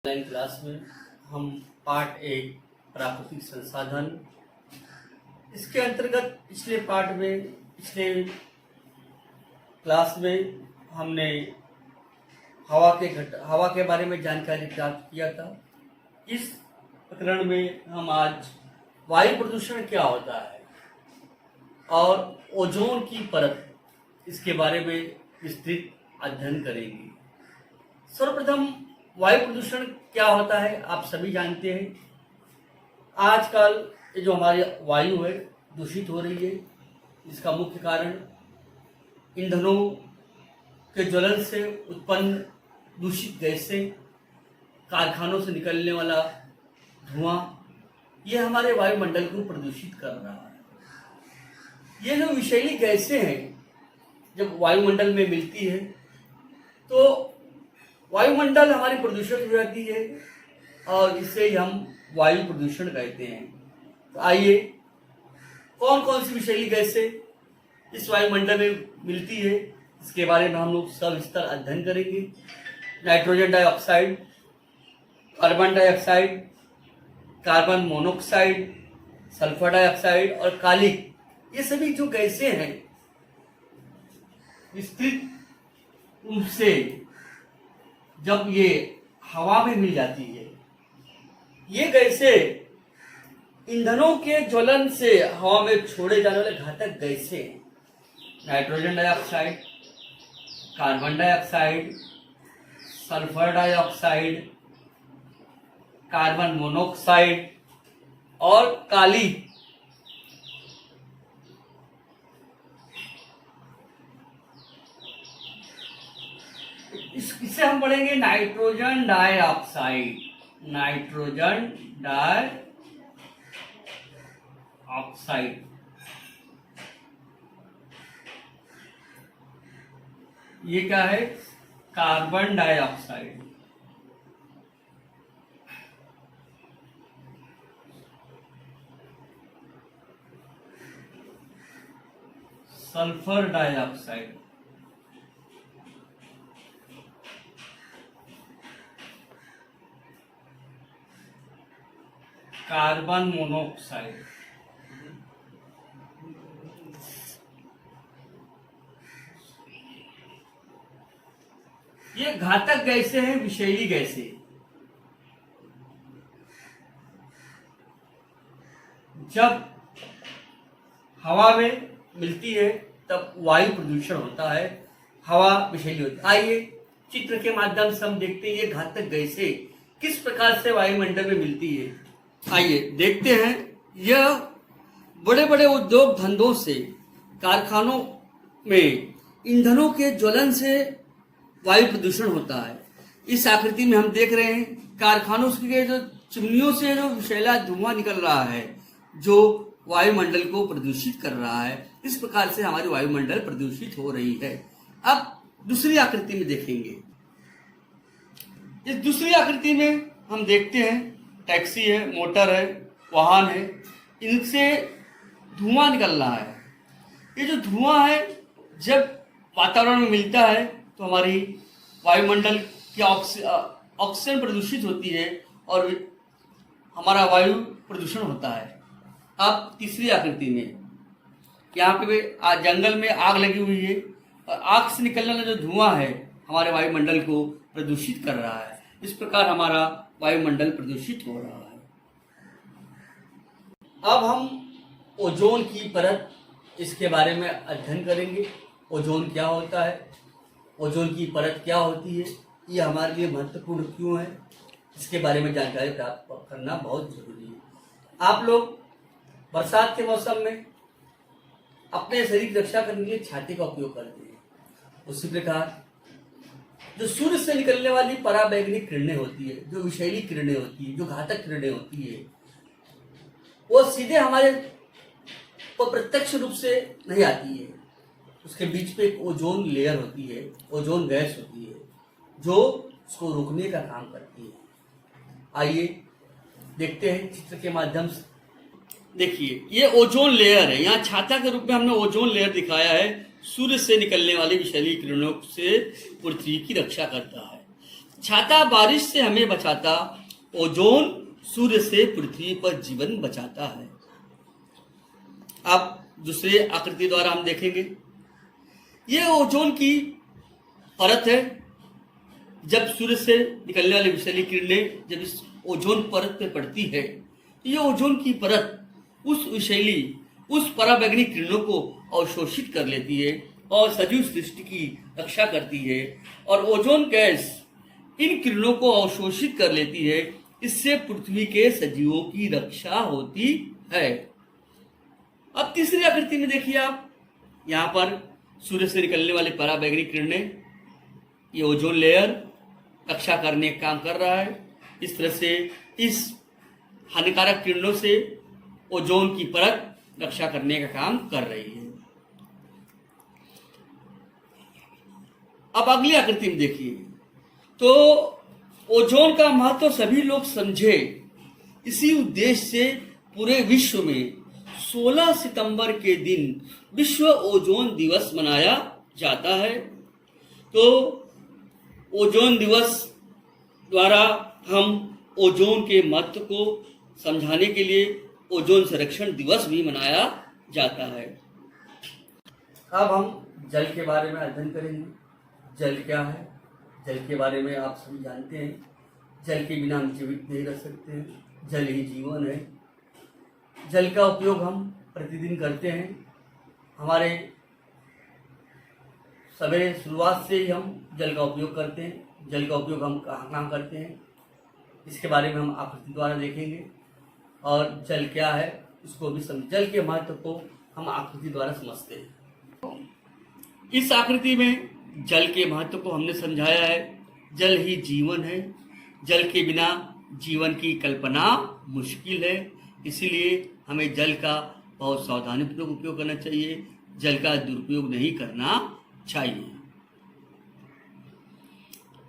Online class में हम part 1 प्राकृतिक संसाधन, इसके अंतर्गत पिछले क्लास में हमने हवा के बारे में जानकारी प्राप्त किया था। इस प्रकरण में हम आज वायु प्रदूषण क्या होता है और ओजोन की परत, इसके बारे में विस्तृत अध्ययन करेंगे। सर्वप्रथम वायु प्रदूषण क्या होता है आप सभी जानते हैं। आजकल जो हमारी वायु है दूषित हो रही है। इसका मुख्य कारण ईंधनों के ज्वलन से उत्पन्न दूषित गैसें, कारखानों से निकलने वाला धुआं, ये हमारे वायुमंडल को प्रदूषित कर रहा है। ये जो विषैली गैसें हैं जब वायुमंडल में मिलती है तो वायुमंडल हमारी प्रदूषित हो जाती है और इसे हम वायु प्रदूषण कहते हैं। तो आइए, कौन कौन सी विषैली गैसें इस वायुमंडल में मिलती है इसके बारे में हम लोग सविस्तर अध्ययन करेंगे। Nitrogen dioxide, carbon dioxide, carbon monoxide, sulphur dioxide और काली, ये सभी जो गैसें हैं विस्तृत रूप से जब ये हवा में मिल जाती है, ये गैसें ईंधनों के ज्वलन से हवा में छोड़े जाने वाले घातक गैसें, nitrogen dioxide, carbon dioxide, sulphur dioxide, carbon monoxide और काली, इससे हम पढ़ेंगे नाइट्रोजन डाइऑक्साइड। नाइट्रोजन डाइऑक्साइड, ये क्या है? Carbon dioxide. Sulphur dioxide, carbon monoxide. ये घातक गैसें हैं, विषैली गैसें। जब हवा में मिलती है तब वायु प्रदूषण होता है, हवा विषैली होती है। आइए चित्र के माध्यम से हम देखते हैं ये घातक गैसें किस प्रकार से वायुमंडल में मिलती है। आइए देखते हैं। यह बड़े बड़े उद्योग धंधों से, कारखानों में ईंधनों के ज्वलन से वायु प्रदूषण होता है। इस आकृति में हम देख रहे हैं कारखानों के जो चिमनियों से जो विषैला धुआं निकल रहा है जो वायुमंडल को प्रदूषित कर रहा है। इस प्रकार से हमारी वायुमंडल प्रदूषित हो रही है। अब दूसरी आकृति में देखेंगे। इस दूसरी आकृति में हम देखते हैं टैक्सी है, मोटर है, वाहन है, इनसे धुआं निकल रहा है। ये जो धुआं है जब वातावरण में मिलता है तो हमारी वायुमंडल की ऑक्सीजन प्रदूषित होती है और हमारा वायु प्रदूषण होता है। अब तीसरी आकृति में यहाँ पे जंगल में आग लगी हुई है और आग से निकलने वाला जो धुआं है हमारे वायुमंडल को प्रदूषित कर रहा है। इस प्रकार हमारा वायुमंडल प्रदूषित हो रहा है। अब हम ओजोन की परत, इसके बारे में अध्ययन करेंगे। ओजोन क्या होता है, ओजोन की परत क्या होती है, ये हमारे लिए महत्वपूर्ण क्यों है, इसके बारे में जानकारी प्राप्त करना बहुत जरूरी है। आप लोग बरसात के मौसम में अपने शरीर की रक्षा करने के लिए छाते का उपयोग करते हैं। उसी प्रकार जो सूर्य से निकलने वाली पराबैंगनी किरणें होती है, जो विषैली किरणें होती है, जो घातक किरणें होती है, वो सीधे हमारे को प्रत्यक्ष रूप से नहीं आती है। उसके बीच पे एक ओजोन लेयर होती है, ओजोन गैस होती है जो उसको रोकने का काम करती है। आइए देखते हैं चित्र के माध्यम से। देखिए ये ओजोन लेयर है। यहाँ छाता के रूप में हमने ओजोन लेयर दिखाया है। सूर्य से निकलने वाली विषैली किरणों से पृथ्वी की रक्षा करता है। छाता बारिश से हमें बचाता, ओजोन सूर्य से पृथ्वी पर जीवन बचाता है। अब दूसरे आकृति द्वारा हम देखेंगे, यह ओजोन की परत है। जब सूर्य से निकलने वाली विषैली किरणें जब इस ओजोन परत पे पड़ती है, यह ओजोन की परत उस पराबैंगनी किरणों को अवशोषित कर लेती है और सजीव सृष्टि की रक्षा करती है। और ओजोन गैस इन किरणों को अवशोषित कर लेती है, इससे पृथ्वी के सजीवों की रक्षा होती है। अब तीसरी आकृति में देखिए आप, यहाँ पर सूर्य से निकलने वाली पराबैंगनी किरणें, ये ओजोन लेयर रक्षा करने का काम कर रहा है। इस तरह से इस हानिकारक किरणों से ओजोन की परत रक्षा करने का काम कर रही है। अब अगली आकृति में देखिए, तो ओजोन का महत्व सभी लोग समझे, इसी उद्देश्य से पूरे विश्व में 16 सितंबर के दिन विश्व ओजोन दिवस मनाया जाता है। तो ओजोन दिवस द्वारा हम ओजोन के महत्व को समझाने के लिए ओजोन संरक्षण दिवस भी मनाया जाता है। अब हम जल के बारे में अध्ययन करेंगे। जल क्या है? जल के बारे में आप सभी जानते हैं, जल के बिना हम जीवित नहीं रह सकते हैं। जल ही जीवन है। जल का उपयोग हम प्रतिदिन करते हैं। हमारे सवेरे शुरुआत से ही हम जल का उपयोग करते हैं। जल का उपयोग हम कहाँ करते हैं, इसके बारे में हम आकृति द्वारा देखेंगे। और जल क्या है इसको भी समझ, जल के महत्व को हम आकृति द्वारा समझते हैं। इस आकृति में जल के महत्व को हमने समझाया है। जल ही जीवन है। जल के बिना जीवन की कल्पना मुश्किल है। इसीलिए हमें जल का बहुत सावधानीपूर्वक उपयोग करना चाहिए। जल का दुरुपयोग नहीं करना चाहिए।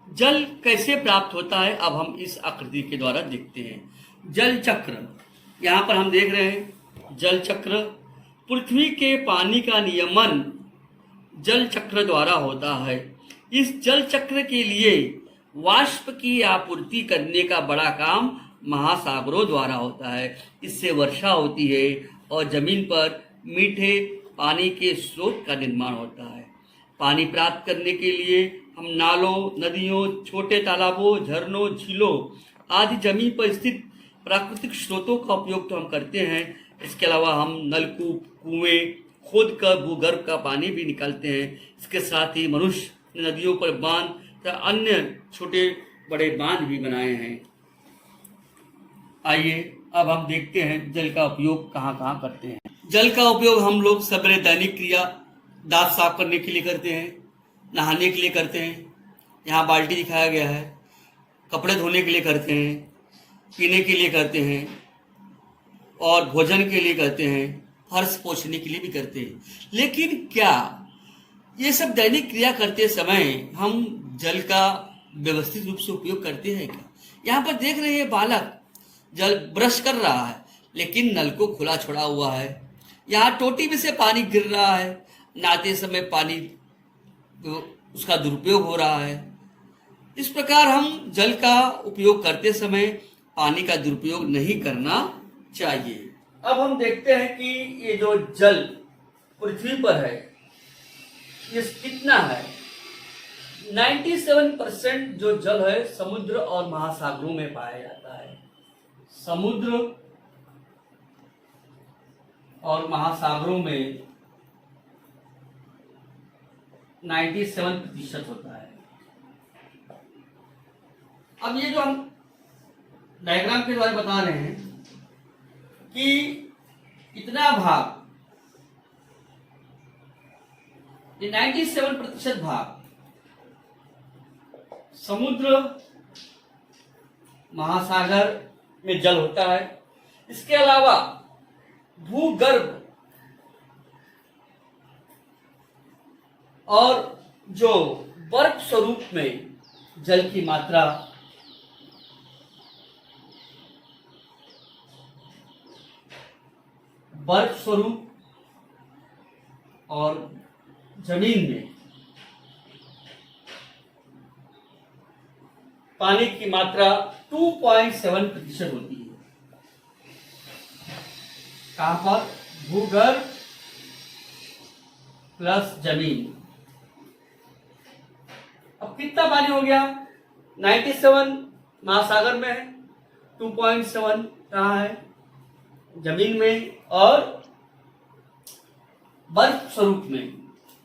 जल कैसे प्राप्त होता है, अब हम इस आकृति के द्वारा देखते हैं। जल चक्र, यहाँ पर हम देख रहे हैं जल चक्र। पृथ्वी के पानी का नियमन जल चक्र द्वारा होता है। इस जल चक्र के लिए वाष्प की आपूर्ति करने का बड़ा काम महासागरों द्वारा होता है। इससे वर्षा होती है और जमीन पर मीठे पानी के स्रोत का निर्माण होता है। पानी प्राप्त करने के लिए हम नालों, नदियों, छोटे तालाबों, झरनों, झीलों आदि जमीन पर स्थित प्राकृतिक स्रोतों का उपयोग तो हम करते हैं। इसके अलावा हम नलकूप, कुएं खोद कर भूगर्भ का पानी भी निकालते हैं। इसके साथ ही मनुष्य नदियों पर बांध तथा अन्य छोटे बड़े बांध भी बनाए हैं। आइए अब हम देखते हैं जल का उपयोग कहाँ कहाँ करते हैं। जल का उपयोग हम लोग सवेरे दैनिक क्रिया, दांत साफ करने के लिए करते हैं, नहाने के लिए करते हैं, यहाँ बाल्टी दिखाया गया है, कपड़े धोने के लिए करते हैं, पीने के लिए करते हैं और भोजन के लिए करते हैं, फर्श पोंछने के लिए भी करते हैं। लेकिन क्या ये सब दैनिक क्रिया करते समय हम जल का व्यवस्थित रूप से उपयोग करते हैं क्या? यहाँ पर देख रहे हैं बालक जल ब्रश कर रहा है, लेकिन नल को खुला छोड़ा हुआ है। यहाँ टोटी में से पानी गिर रहा है, नहाते समय पानी उसका दुरुपयोग हो रहा है। इस प्रकार हम जल का उपयोग करते समय पानी का दुरुपयोग नहीं करना चाहिए। अब हम देखते हैं कि ये जो जल पृथ्वी पर है ये कितना है। 97% जो जल है समुद्र और महासागरों में पाया जाता है। समुद्र और महासागरों में 97% होता है। अब ये जो हम डायग्राम के द्वारा बता रहे हैं कि इतना भाग, ये 97% भाग समुद्र महासागर में जल होता है। इसके अलावा भूगर्भ और जो बर्फ स्वरूप में जल की मात्रा बर्फ स्वरूप और जमीन में पानी की मात्रा 2.7% होती है। कहां पर? भूगर्भ प्लस जमीन। अब कितना पानी हो गया? 97 महासागर में है, 2.7 कहाँ है? जमीन में, और बर्फ स्वरूप में।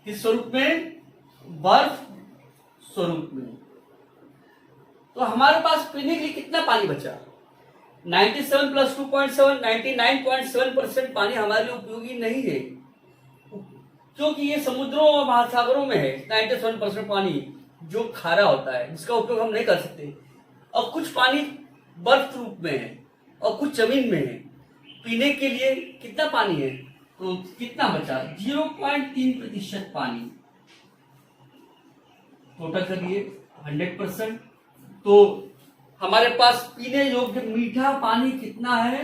किस स्वरूप में? बर्फ स्वरूप में। तो हमारे पास पीने के लिए कितना पानी बचा? 97 प्लस 2.7, 99.7% पानी हमारे लिए उपयोगी नहीं है, क्योंकि ये समुद्रों और महासागरों में है। 97% पानी जो खारा होता है, जिसका उपयोग हम नहीं कर सकते, और कुछ पानी बर्फ रूप में है और कुछ जमीन में है। पीने के लिए कितना पानी है? तो कितना बचा? 0.3% पानी। टोटल करिए 100%। तो हमारे पास पीने योग्य मीठा पानी कितना है?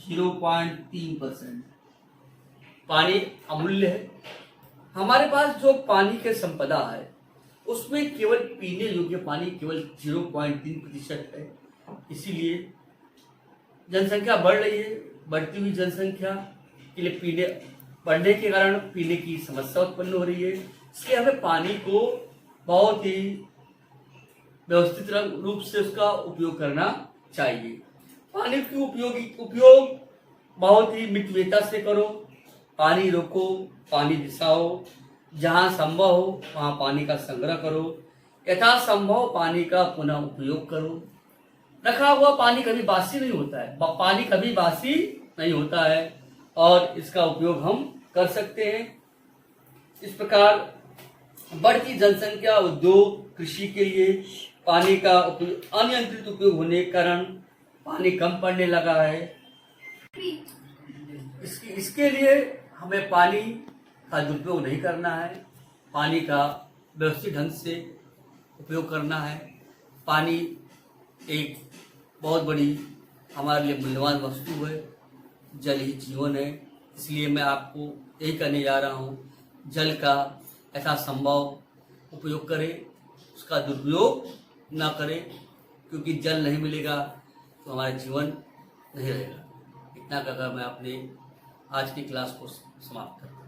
0.3%। पानी अमूल्य है। हमारे पास जो पानी की संपदा है उसमें केवल पीने योग्य पानी केवल 0.3% है। इसीलिए जनसंख्या बढ़ रही है। बढ़ती हुई जनसंख्या के लिए पीने बढ़ने के कारण पीने की समस्या उत्पन्न हो रही है। इसलिए हमें पानी को बहुत ही व्यवस्थित रूप से उसका उपयोग करना चाहिए। पानी की उपयोग बहुत ही मितव्ययता से करो। पानी रोको, पानी रिसाओ, जहां संभव हो वहां पानी का संग्रह करो, यथासंभव पानी का पुनः उपयोग करो। रखा हुआ पानी कभी बासी नहीं होता है, पानी कभी बासी नहीं होता है, और इसका उपयोग हम कर सकते हैं। इस प्रकार बढ़ती जनसंख्या, उद्योग, कृषि के लिए पानी का अनियंत्रित उपयोग होने के कारण पानी कम पड़ने लगा है। इसके लिए हमें पानी का दुरुपयोग नहीं करना है, पानी का व्यवस्थित ढंग से उपयोग करना है। पानी एक बहुत बड़ी हमारे लिए मूल्यवान वस्तु है। जल ही जीवन है। इसलिए मैं आपको यही कहने जा रहा हूँ, जल का यथासंभव उपयोग करें, उसका दुरुपयोग न करें, क्योंकि जल नहीं मिलेगा तो हमारा जीवन नहीं रहेगा। इतना कहकर मैं अपने आज की क्लास को समाप्त करता हूँ।